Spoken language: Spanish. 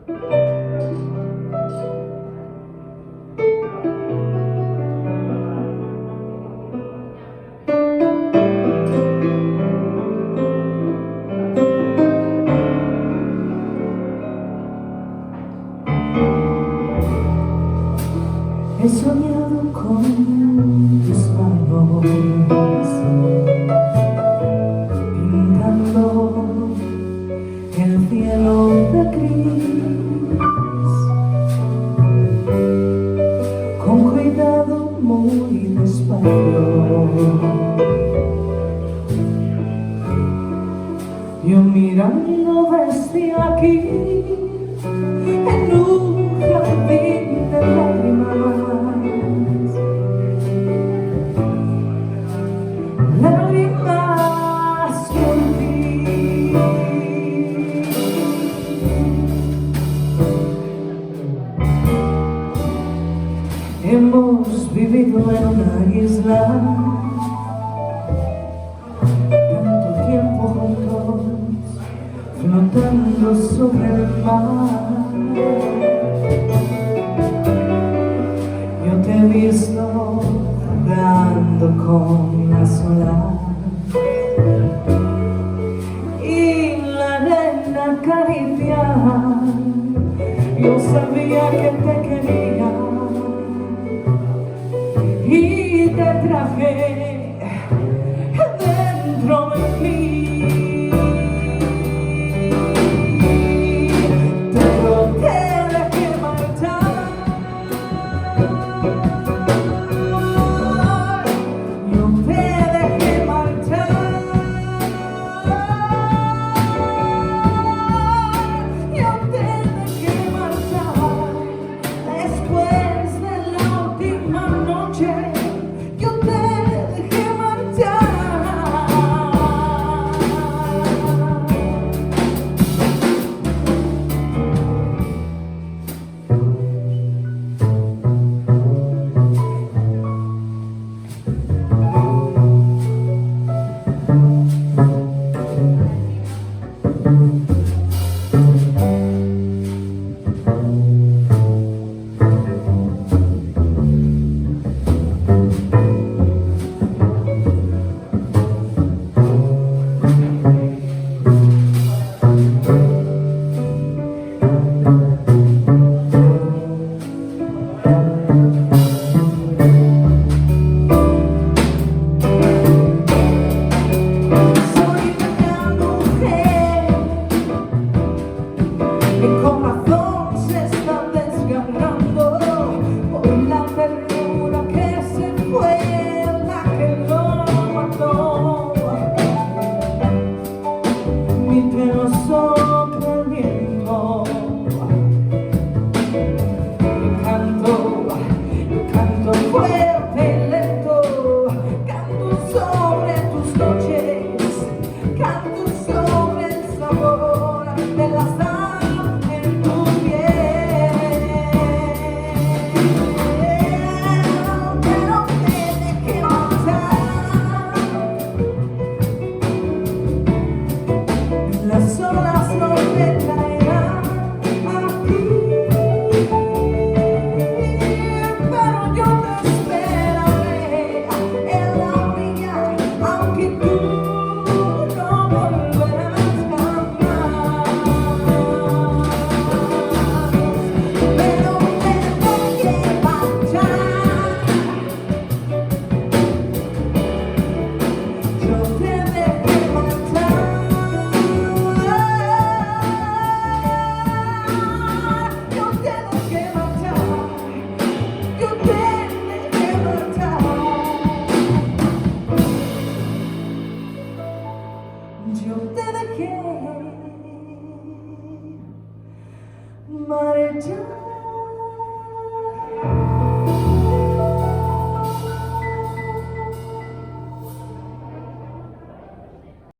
He soñado con tus manos pintando el cielo de gris, con cuidado muy despacio. Yo mirando desde aquí en un jardín de lágrimas, lágrimas por ti. Hemos vivido en una isla tanto tiempo juntos, flotando sobre el mar. Yo te he visto jugando con las olas y la arena acariciar. Yo sabía que te quería y te traje dentro de mí. Las olas no me traerán aquí, pero yo te esperaré en la orilla, aunque tú no volverás jamás. Pero me dejé marchar, yo te dejé marchar. Yo te dejé marchar.